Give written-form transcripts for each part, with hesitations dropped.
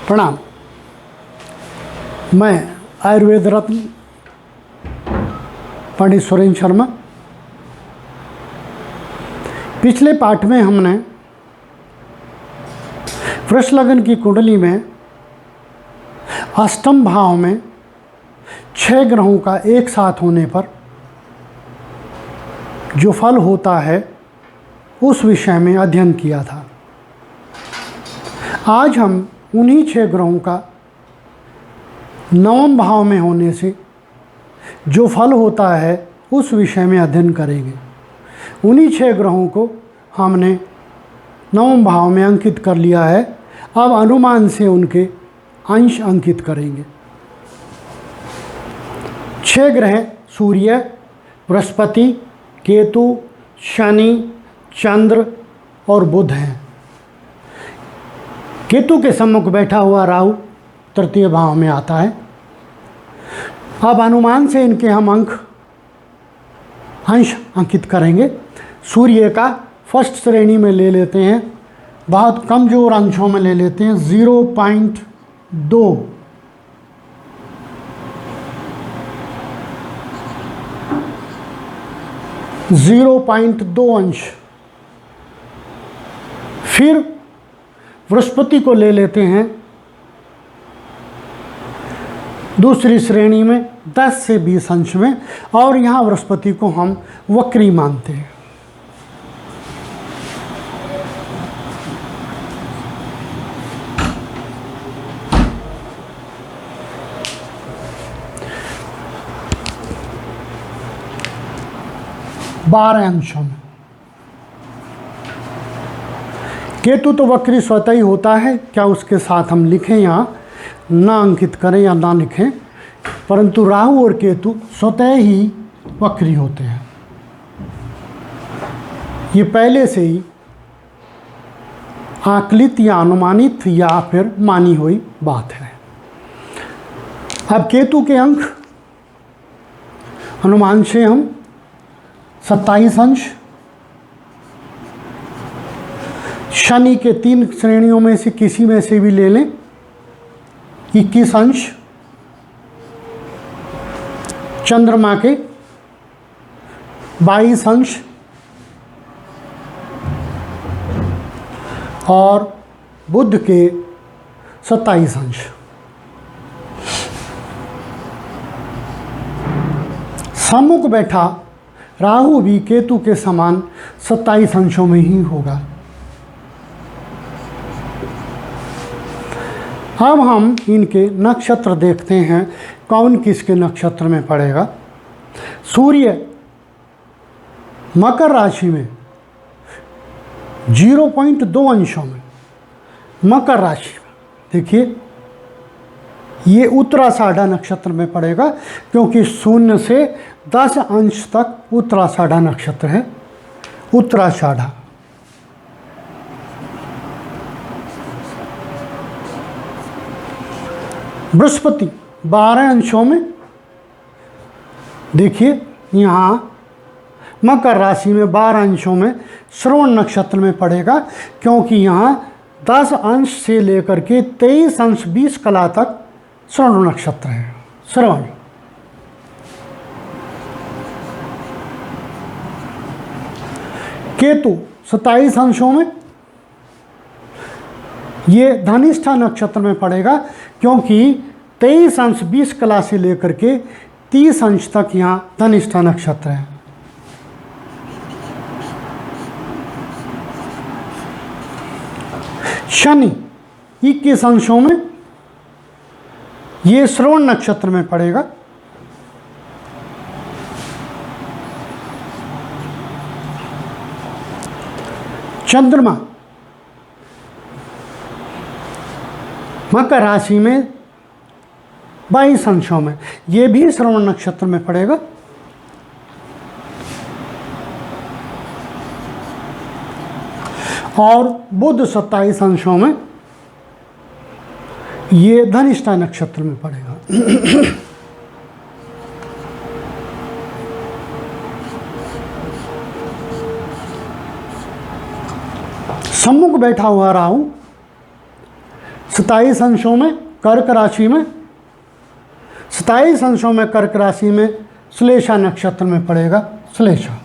प्रणाम। मैं आयुर्वेद रत्न पंडित सुरेंद्र शर्मा। पिछले पाठ में हमने वृष लग्न की कुंडली में अष्टम भाव में 6 ग्रहों का एक साथ होने पर जो फल होता है उस विषय में अध्ययन किया था। आज हम उन्हीं 6 ग्रहों का 9वें भाव में होने से जो फल होता है उस विषय में अध्ययन करेंगे। उन्हीं 6 ग्रहों को हमने 9वें भाव में अंकित कर लिया है। अब अनुमान से उनके अंश अंकित करेंगे। 6 ग्रह सूर्य, बृहस्पति, केतु, शनि, चंद्र और बुध हैं। केतु के सम्मुख बैठा हुआ राहु तृतीय भाव में आता है। अब अनुमान से इनके हम अंश अंकित करेंगे। सूर्य का फर्स्ट श्रेणी में ले लेते हैं, बहुत कमजोर अंशों में ले लेते हैं, 0.2। अंश। फिर बृहस्पति को ले लेते हैं दूसरी श्रेणी में 10 से 20 अंश में, और यहाँ बृहस्पति को हम वक्री मानते हैं। बारह अंशों में। केतु तो वक्री स्वतः ही होता है, क्या उसके साथ हम लिखें यहाँ ना अंकित करें या ना लिखें, परंतु राहु और केतु स्वतः ही वक्री होते हैं। ये पहले से ही आकलित या अनुमानित या फिर मानी हुई बात है। अब केतु के अंक अनुमान से हम 27 अंश, शनि के 3 श्रेणियों में से किसी में से भी ले लें 21 अंश, चंद्रमा के 22 अंश और बुध के 27 अंश। सम्मुख बैठा राहु भी केतु के समान 27 अंशों में ही होगा। अब हम इनके नक्षत्र देखते हैं, कौन किसके नक्षत्र में पड़ेगा। सूर्य मकर राशि में 0.2 अंशों में, मकर राशि में देखिए ये उत्तराषाढ़ा नक्षत्र में पड़ेगा, क्योंकि 0 से 10 अंश तक उत्तराषाढ़ा नक्षत्र है। उत्तराषाढ़ा बृहस्पति 12 अंशों में, देखिए यहाँ मकर राशि में 12 अंशों में श्रवण नक्षत्र में पड़ेगा, क्योंकि यहाँ 10 अंश से लेकर के 23 अंश 20 कला तक श्रवण नक्षत्र है। श्रवण केतु 27 अंशों में, ये धनिष्ठा नक्षत्र में पड़ेगा, क्योंकि 23 अंश 20 कला से लेकर के 30 अंश तक यहाँ धनिष्ठा नक्षत्र है। शनि 21 अंशों में, ये श्रवण नक्षत्र में पड़ेगा। चंद्रमा मकर राशि में 22 अंशों में, ये भी श्रवण नक्षत्र में पड़ेगा। और बुध 27 अंशों में, ये धनिष्ठा नक्षत्र में पड़ेगा। सम्मुख बैठा हुआ राहु 27 अंशों में कर्क राशि में, 27 अंशों में कर्क राशि में श्लेषा नक्षत्र में पड़ेगा। श्लेषा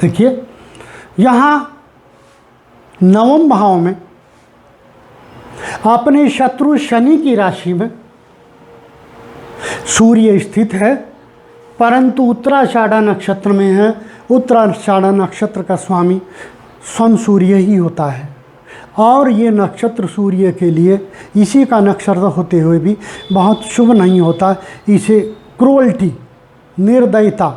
देखिए यहाँ नवम भाव में अपने शत्रु शनि की राशि में सूर्य स्थित है, परंतु उत्तराषाढ़ा नक्षत्र में है। उत्तराषाढ़ा नक्षत्र का स्वामी स्वयं सूर्य ही होता है और ये नक्षत्र सूर्य के लिए इसी का नक्षत्र होते हुए भी बहुत शुभ नहीं होता। इसे क्रूअल्टी, निर्दयता,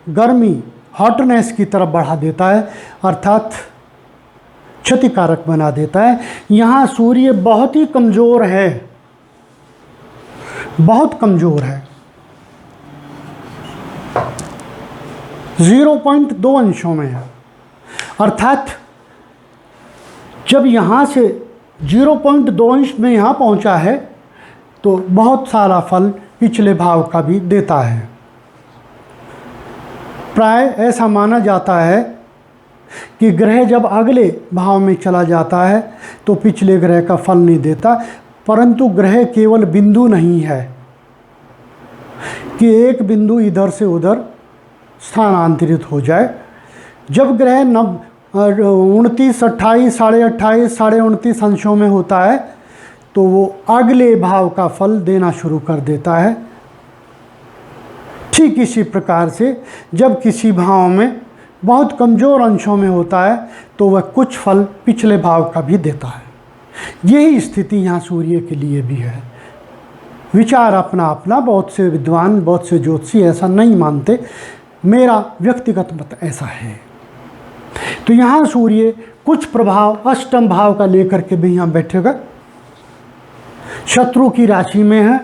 गर्मी, हॉटनेस की तरफ बढ़ा देता है, अर्थात क्षतिकारक बना देता है। यहाँ सूर्य बहुत ही कमज़ोर है, बहुत कमज़ोर है, 0.2 अंशों में है। अर्थात जब यहाँ से 0.2 अंश में यहाँ पहुँचा है तो बहुत सारा फल पिछले भाव का भी देता है। प्राय ऐसा माना जाता है कि ग्रह जब अगले भाव में चला जाता है तो पिछले ग्रह का फल नहीं देता, परंतु ग्रह केवल बिंदु नहीं है कि एक बिंदु इधर से उधर स्थानांतरित हो जाए। जब ग्रह 29, 28, 28.5, 29.5 अंशों में होता है तो वो अगले भाव का फल देना शुरू कर देता है। ठीक इसी प्रकार से जब किसी भाव में बहुत कमज़ोर अंशों में होता है तो वह कुछ फल पिछले भाव का भी देता है। यही स्थिति यहाँ सूर्य के लिए भी है। विचार अपना अपना, बहुत से विद्वान, बहुत से ज्योतिषी ऐसा नहीं मानते, मेरा व्यक्तिगत मत ऐसा है। तो यहाँ सूर्य कुछ प्रभाव अष्टम भाव का लेकर के भी यहाँ बैठेगा। शत्रु की राशि में है,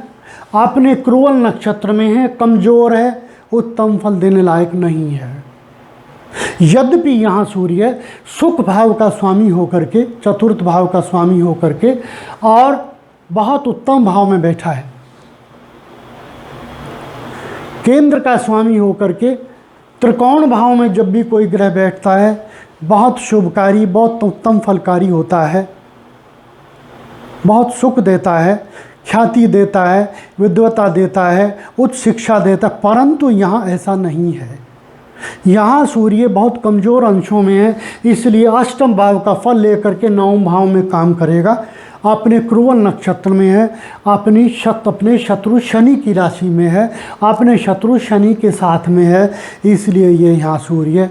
अपने क्रूअल नक्षत्र में है, कमज़ोर है, उत्तम फल देने लायक नहीं है। यद्यपि यहाँ सूर्य सुख भाव का स्वामी होकर के, चतुर्थ भाव का स्वामी होकर के और बहुत उत्तम भाव में बैठा है, केंद्र का स्वामी होकर के त्रिकोण भाव में जब भी कोई ग्रह बैठता है बहुत शुभकारी, बहुत उत्तम फलकारी होता है, बहुत सुख देता है, ख्याति देता है, विद्वता देता है, उच्च शिक्षा देता है। परंतु यहाँ ऐसा नहीं है। यहाँ सूर्य बहुत कमज़ोर अंशों में है, इसलिए अष्टम भाव का फल लेकर के नवम भाव में काम करेगा। अपने क्रूअल नक्षत्र में है, अपने शत्रु शनि की राशि में है, अपने शत्रु शनि के साथ में है, इसलिए ये यहाँ सूर्य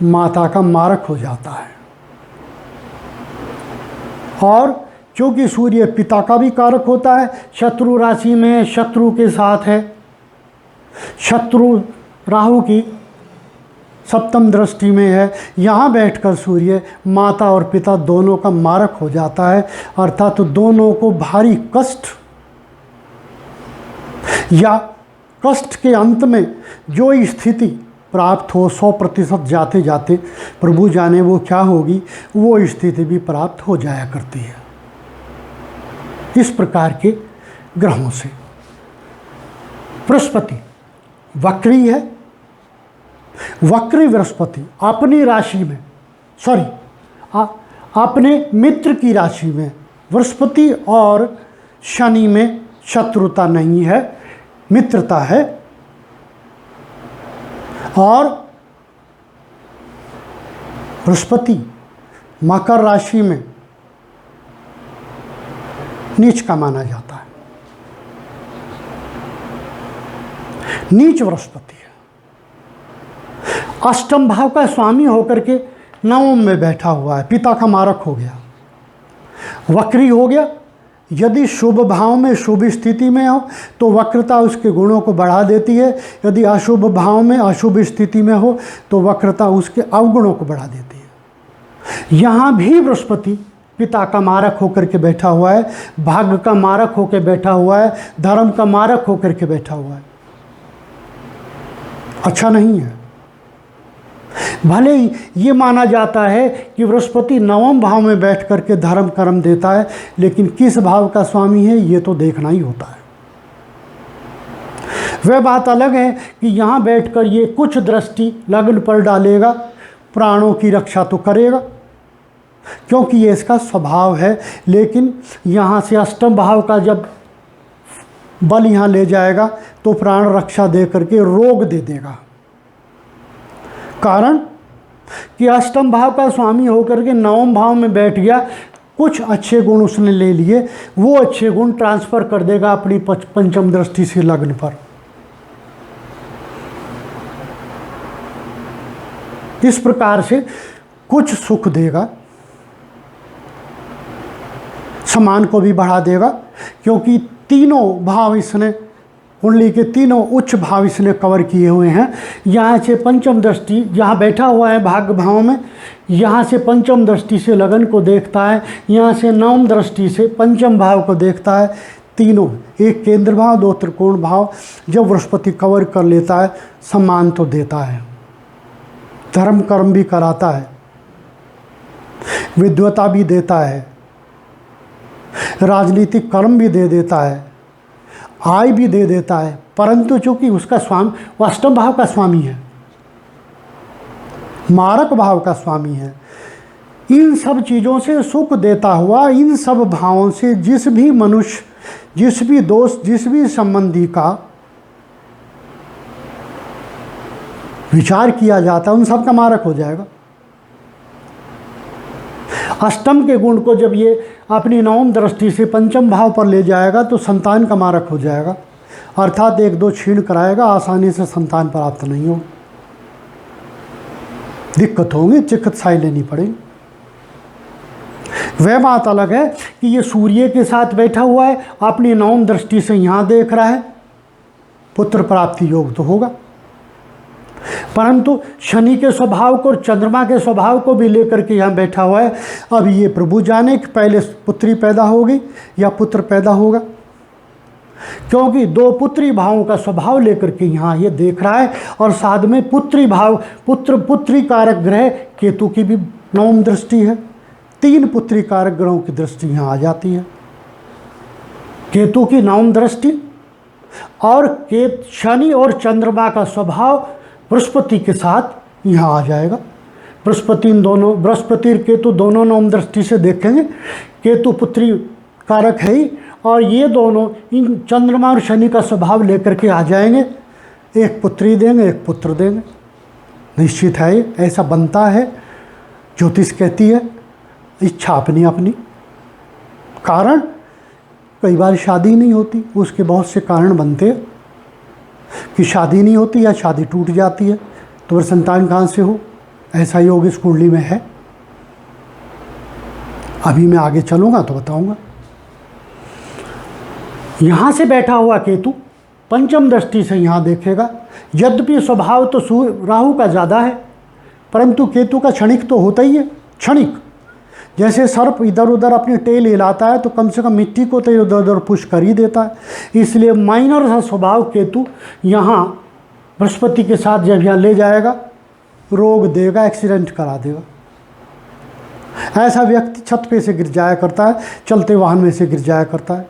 माता का मारक हो जाता है। और क्योंकि सूर्य पिता का भी कारक होता है, शत्रु राशि में शत्रु के साथ है, शत्रु राहु की सप्तम दृष्टि में है, यहाँ बैठकर सूर्य माता और पिता दोनों का मारक हो जाता है। अर्थात तो दोनों को भारी कष्ट या कष्ट के अंत में जो स्थिति प्राप्त हो 100% जाते जाते प्रभु जाने वो क्या होगी, वो स्थिति भी प्राप्त हो जाया करती है। इस प्रकार के ग्रहों से बृहस्पति वक्री है। वक्री बृहस्पति अपनी राशि में अपने मित्र की राशि में, बृहस्पति और शनि में शत्रुता नहीं है, मित्रता है। और बृहस्पति मकर राशि में नीच का माना जाता है, नीच बृहस्पति है। अष्टम भाव का स्वामी होकर के नवम में बैठा हुआ है, पिता का मारक हो गया, वक्री हो गया। यदि शुभ भाव में शुभ स्थिति में हो तो वक्रता उसके गुणों को बढ़ा देती है, यदि अशुभ भाव में अशुभ स्थिति में हो तो वक्रता उसके अवगुणों को बढ़ा देती है। यहाँ भी बृहस्पति पिता का मारक होकर के बैठा हुआ है, भाग्य का मारक होकर बैठा हुआ है, धर्म का मारक होकर के बैठा हुआ है। अच्छा नहीं है। भले ही ये माना जाता है कि बृहस्पति नवम भाव में बैठ करके धर्म कर्म देता है, लेकिन किस भाव का स्वामी है ये तो देखना ही होता है। वह बात अलग है कि यहाँ बैठकर ये कुछ दृष्टि लग्न पर डालेगा, प्राणों की रक्षा तो करेगा, क्योंकि ये इसका स्वभाव है। लेकिन यहाँ से अष्टम भाव का जब बल यहाँ ले जाएगा तो प्राण रक्षा दे करके रोग दे देगा। कारण कि अष्टम भाव का स्वामी होकर के नवम भाव में बैठ गया, कुछ अच्छे गुण उसने ले लिए, वो अच्छे गुण ट्रांसफर कर देगा अपनी पंचम दृष्टि से लग्न पर। इस प्रकार से कुछ सुख देगा, सम्मान को भी बढ़ा देगा, क्योंकि तीनों भाव इसने, कुंडली के तीनों उच्च भाव इसने कवर किए हुए हैं। यहाँ से पंचम दृष्टि, जहाँ बैठा हुआ है भाग्य भाव में, यहाँ से पंचम दृष्टि से लगन को देखता है, यहाँ से नवम दृष्टि से पंचम भाव को देखता है। तीनों, एक केंद्र भाव, दो त्रिकोण भाव, जब बृहस्पति कवर कर लेता है, सम्मान तो देता है, धर्म कर्म भी कराता है, विद्वता भी देता है, राजनीतिक कर्म भी दे देता है, आय भी दे देता है। परंतु चूंकि उसका स्वामी अष्टम भाव का स्वामी है, मारक भाव का स्वामी है, इन सब चीज़ों से सुख देता हुआ, इन सब भावों से जिस भी मनुष्य, जिस भी दोस्त, जिस भी संबंधी का विचार किया जाता है, उन सब का मारक हो जाएगा। अष्टम के गुण को जब ये अपनी नवम दृष्टि से पंचम भाव पर ले जाएगा तो संतान का मारक हो जाएगा, अर्थात एक दो छीण कराएगा, आसानी से संतान प्राप्त नहीं हो, दिक्कत होंगी, चिकित्साएं लेनी पड़ेगी। वह बात अलग है कि ये सूर्य के साथ बैठा हुआ है, अपनी नवम दृष्टि से यहाँ देख रहा है, पुत्र प्राप्ति योग तो होगा। परंतु शनि के स्वभाव को और चंद्रमा के स्वभाव को भी लेकर के यहाँ बैठा हुआ है। अब ये प्रभु जाने कि पहले पुत्री पैदा होगी या पुत्र पैदा होगा, क्योंकि दो पुत्री भावों का स्वभाव लेकर के यहाँ ये देख रहा है। और साथ में पुत्री भाव, पुत्री कारक ग्रह केतु की भी नवम दृष्टि है, तीन पुत्री कारक ग्रहों की दृष्टि यहाँ आ जाती है। केतु की नवम दृष्टि और शनि और चंद्रमा का स्वभाव बृहस्पति के साथ यहाँ आ जाएगा। बृहस्पति, इन दोनों, बृहस्पति और केतु दोनों नवम दृष्टि से देखेंगे। केतु पुत्री कारक है ही, और ये दोनों इन चंद्रमा और शनि का स्वभाव लेकर के आ जाएंगे, एक पुत्री देंगे, एक पुत्र देंगे, निश्चित है, ऐसा बनता है। ज्योतिष कहती है इच्छा अपनी अपनी। कारण कई बार शादी नहीं होती, उसके बहुत से कारण बनते हैं कि शादी नहीं होती या शादी टूट जाती है, तो फिर संतान कहाँ से हो। ऐसा योग इस कुंडली में है। अभी मैं आगे चलूँगा तो बताऊँगा। यहाँ से बैठा हुआ केतु पंचम दृष्टि से यहाँ देखेगा। यद्यपि स्वभाव तो राहु का ज़्यादा है, परंतु केतु का क्षणिक तो होता ही है। क्षणिक, जैसे सर्प इधर उधर अपनी टेल हिलाता है तो कम से कम मिट्टी को तो इधर उधर पुश कर ही देता है। इसलिए माइनर सा स्वभाव केतु यहाँ बृहस्पति के साथ जब यहाँ ले जाएगा, रोग देगा, एक्सीडेंट करा देगा। ऐसा व्यक्ति छत पे से गिर जाया करता है, चलते वाहन में से गिर जाया करता है,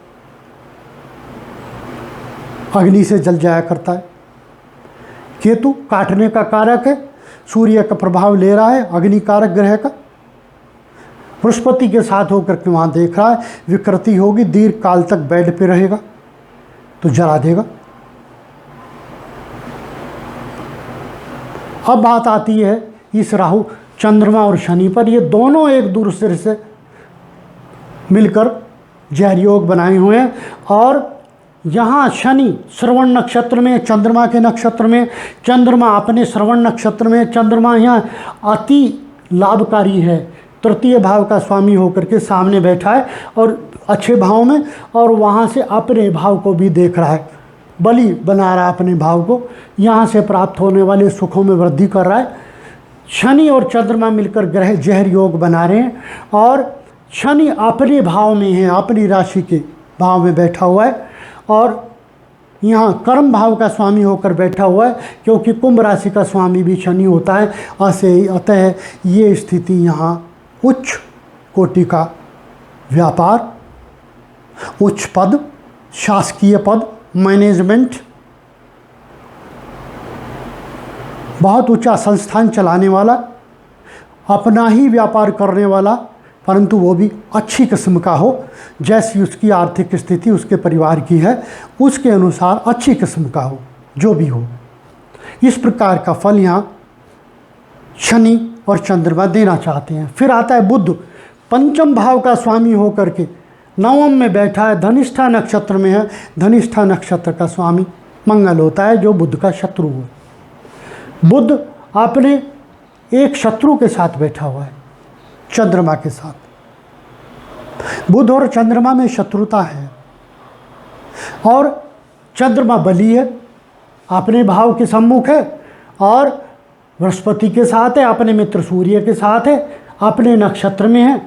अग्नि से जल जाया करता है। केतु काटने का कारक है, सूर्य का प्रभाव ले रहा है, अग्नि कारक ग्रह का, बृहस्पति के साथ होकर के वहाँ देख रहा है। विकृति होगी, दीर्घ काल तक बेड पे रहेगा तो जला देगा। अब बात आती है इस राहु, चंद्रमा और शनि पर। ये दोनों एक दूसरे से मिलकर जहर योग बनाए हुए हैं। और यहाँ शनि श्रवण नक्षत्र में, चंद्रमा के नक्षत्र में, चंद्रमा अपने श्रवण नक्षत्र में, चंद्रमा यहाँ अति लाभकारी है, तृतीय भाव का स्वामी होकर के सामने बैठा है और अच्छे भाव में, और वहाँ से अपने भाव को भी देख रहा है, बलि बना रहा है अपने भाव को, यहाँ से प्राप्त होने वाले सुखों में वृद्धि कर रहा है। शनि और चंद्रमा मिलकर ग्रह जहर योग बना रहे हैं, और शनि अपने भाव में है, अपनी राशि के भाव में बैठा हुआ है, और यहाँ कर्म भाव का स्वामी होकर बैठा हुआ है, क्योंकि कुंभ राशि का स्वामी भी शनि होता है। अतः ये स्थिति यहाँ उच्च कोटि का व्यापार, उच्च पद, शासकीय पद, मैनेजमेंट, बहुत ऊंचा संस्थान चलाने वाला, अपना ही व्यापार करने वाला, परंतु वो भी अच्छी किस्म का हो, जैसी उसकी आर्थिक स्थिति उसके परिवार की है उसके अनुसार अच्छी किस्म का हो, जो भी हो। इस प्रकार का फल यहाँ शनि और चंद्रमा देना चाहते हैं। फिर आता है बुध, पंचम भाव का स्वामी होकर के नवम में बैठा है, धनिष्ठा नक्षत्र में है। धनिष्ठा नक्षत्र का स्वामी मंगल होता है, जो बुध का शत्रु है। बुध अपने एक शत्रु के साथ बैठा हुआ है, चंद्रमा के साथ। बुध और चंद्रमा में शत्रुता है, और चंद्रमा बली है, अपने भाव के सम्मुख है, और बृहस्पति के साथ है, अपने मित्र सूर्य के साथ है, अपने नक्षत्र में है।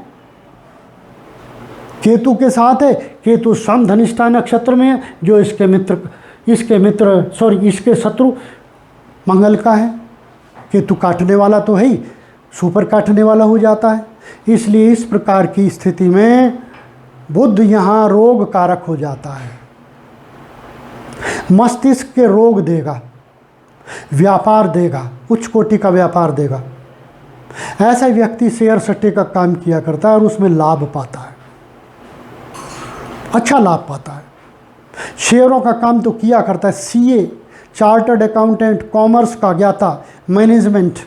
केतु के साथ है, केतु सम धनिष्ठा नक्षत्र में है, जो इसके शत्रु मंगल का है। केतु काटने वाला तो है ही, सुपर काटने वाला हो जाता है। इसलिए इस प्रकार की स्थिति में बुध यहाँ रोग कारक हो जाता है, मस्तिष्क के रोग देगा, व्यापार देगा, उच्च कोटि का व्यापार देगा। ऐसा व्यक्ति शेयर सट्टे का काम किया करता है और उसमें लाभ पाता है, अच्छा लाभ पाता है। शेयरों का काम तो किया करता है, सीए, चार्टर्ड अकाउंटेंट, कॉमर्स का ज्ञाता, मैनेजमेंट,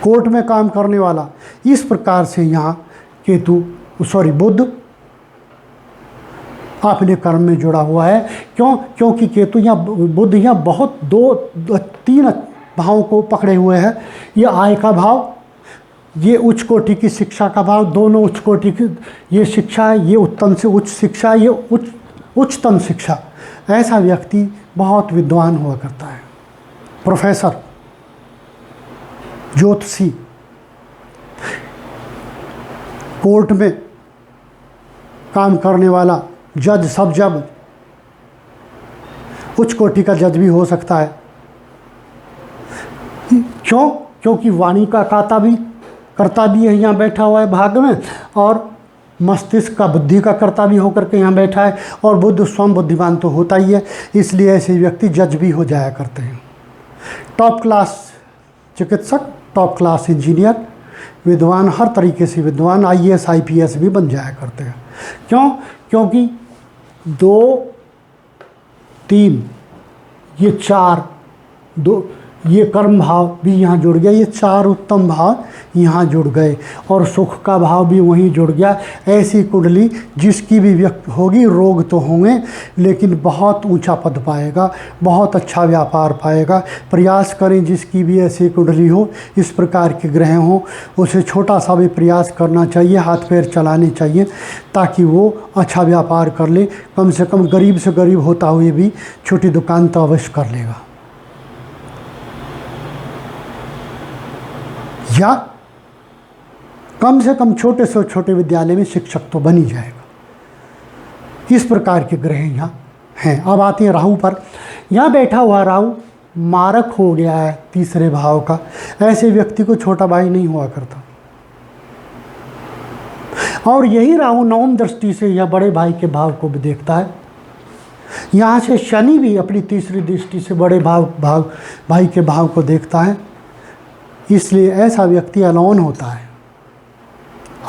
कोर्ट में काम करने वाला। इस प्रकार से यहाँ बुध अपने कर्म में जुड़ा हुआ है। क्योंकि केतु बुध यहाँ बहुत तीन भावों को पकड़े हुए हैं। ये आय का भाव, ये उच्च कोटि की शिक्षा का भाव, दोनों उच्च कोटि की ये शिक्षा है, ये उत्तम से उच्च शिक्षा, ये उच्चतम शिक्षा। ऐसा व्यक्ति बहुत विद्वान हुआ करता है, प्रोफेसर, ज्योतिषी, कोर्ट में काम करने वाला जज, सब जज, उच्च कोटि का जज भी हो सकता है। क्योंकि वाणी का कर्ता भी है, यहाँ बैठा हुआ है भाग में, और मस्तिष्क का, बुद्धि का कर्ता भी होकर के यहाँ बैठा है। और बुद्ध स्वयं बुद्धिमान तो होता ही है, इसलिए ऐसे व्यक्ति जज भी हो जाया करते हैं। टॉप क्लास चिकित्सक, टॉप क्लास इंजीनियर, विद्वान, हर तरीके से विद्वान, आईएएस आईपीएस भी बन जाया करते हैं। क्योंकि 2, 3, ये 4, ये कर्म भाव भी यहाँ जुड़ गया, ये 4 उत्तम भाव यहाँ जुड़ गए, और सुख का भाव भी वहीं जुड़ गया। ऐसी कुंडली जिसकी भी व्यक्ति होगी, रोग तो होंगे लेकिन बहुत ऊंचा पद पाएगा, बहुत अच्छा व्यापार पाएगा। प्रयास करें जिसकी भी ऐसी कुंडली हो, इस प्रकार के ग्रह हों, उसे छोटा सा भी प्रयास करना चाहिए, हाथ पैर चलाने चाहिए, ताकि वो अच्छा व्यापार कर ले। कम से कम गरीब से गरीब होता हुए भी छोटी दुकान तो अवश्य कर लेगा, या कम से कम छोटे से छोटे विद्यालय में शिक्षक तो बन ही जाएगा। इस प्रकार के ग्रह यहाँ हैं। अब आते हैं राहु पर। यहाँ बैठा हुआ राहु मारक हो गया है, तीसरे भाव का। ऐसे व्यक्ति को छोटा भाई नहीं हुआ करता, और यही राहु नवम दृष्टि से यह बड़े भाई के भाव को भी देखता है। यहाँ से शनि भी अपनी तीसरी दृष्टि से बड़े भाई के भाव को देखता है। इसलिए ऐसा व्यक्ति अलोन होता है,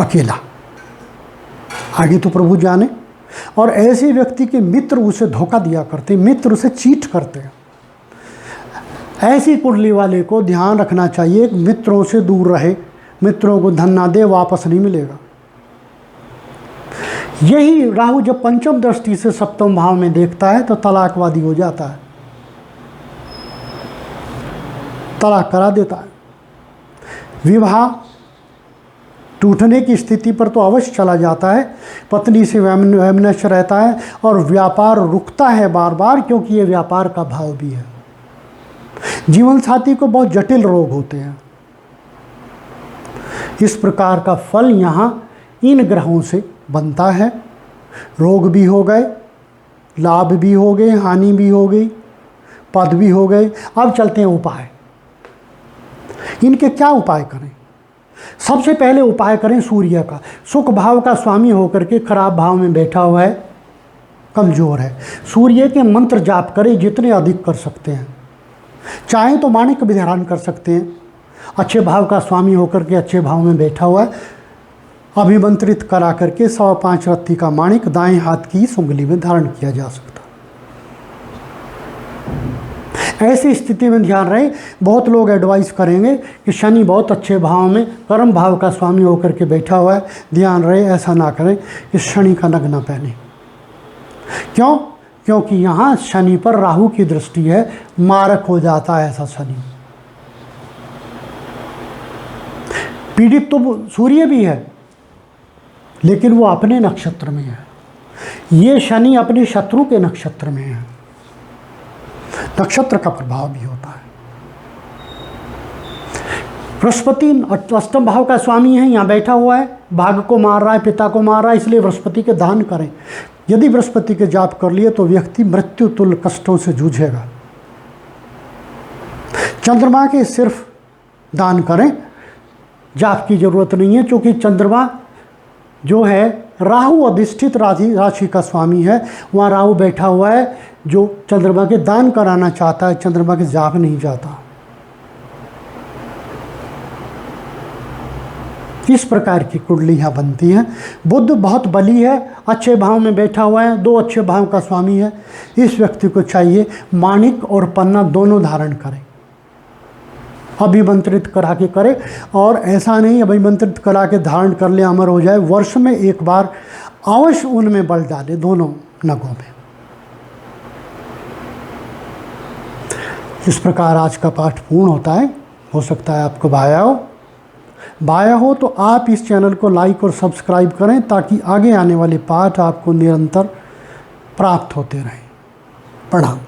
अकेला, आगे तो प्रभु जाने। और ऐसे व्यक्ति के मित्र उसे धोखा दिया करते, मित्र उसे चीट करते हैं। ऐसी कुंडली वाले को ध्यान रखना चाहिए, मित्रों से दूर रहे, मित्रों को धन ना दे, वापस नहीं मिलेगा। यही राहु जब पंचम दृष्टि से सप्तम भाव में देखता है तो तलाकवादी हो जाता है, तलाक करा देता है। विवाह टूटने की स्थिति पर तो अवश्य चला जाता है, पत्नी से वैमनस्य रहता है, और व्यापार रुकता है बार बार, क्योंकि ये व्यापार का भाव भी है। जीवन साथी को बहुत जटिल रोग होते हैं। इस प्रकार का फल यहाँ इन ग्रहों से बनता है। रोग भी हो गए, लाभ भी हो गए, हानि भी हो गई, पद भी हो गए। अब चलते हैं उपाय। इनके क्या उपाय करें? सबसे पहले उपाय करें सूर्य का। सुख भाव का स्वामी होकर के खराब भाव में बैठा हुआ है, कमजोर है। सूर्य के मंत्र जाप करें, जितने अधिक कर सकते हैं। चाहे तो माणिक भी धारण कर सकते हैं, अच्छे भाव का स्वामी होकर के अच्छे भाव में बैठा हुआ है, अभिमंत्रित करा करके 105 रत्ती का माणिक दाएं हाथ की इस उंगली में धारण किया जा सकता। ऐसी स्थिति में ध्यान रहे, बहुत लोग एडवाइस करेंगे कि शनि बहुत अच्छे भाव में कर्म भाव का स्वामी होकर के बैठा हुआ है, ध्यान रहे ऐसा ना करें कि शनि का नग ना पहने। क्यों? क्योंकि यहाँ शनि पर राहु की दृष्टि है, मारक हो जाता है ऐसा शनि। पीड़ित तो सूर्य भी है, लेकिन वो अपने नक्षत्र में है। ये शनि अपने शत्रु के नक्षत्र में है, नक्षत्र का प्रभाव भी होता है। बृहस्पति अष्टम भाव का स्वामी है, यहाँ बैठा हुआ है, भाग को मार रहा है, पिता को मार रहा है, इसलिए बृहस्पति के दान करें। यदि बृहस्पति के जाप कर लिए तो व्यक्ति मृत्यु तुल्य कष्टों से जूझेगा। चंद्रमा के सिर्फ दान करें, जाप की जरूरत नहीं है, क्योंकि चंद्रमा जो है राहु अधिष्ठित राशि का स्वामी है। वहाँ राहु बैठा हुआ है, जो चंद्रमा के दान कराना चाहता है, चंद्रमा के जाप नहीं चाहता। इस प्रकार की कुंडलियाँ बनती हैं। बुध बहुत बली है, अच्छे भाव में बैठा हुआ है, 2 अच्छे भाव का स्वामी है। इस व्यक्ति को चाहिए माणिक और पन्ना दोनों धारण करें, अभिमंत्रित करा के करे। और ऐसा नहीं अभिमंत्रित करा के धारण कर ले अमर हो जाए, वर्ष में एक बार अवश्य उनमें बल डाले, दोनों नगों में। इस प्रकार आज का पाठ पूर्ण होता है। हो सकता है आपको भाया हो तो आप इस चैनल को लाइक और सब्सक्राइब करें, ताकि आगे आने वाले पाठ आपको निरंतर प्राप्त होते रहें। प्रणाम।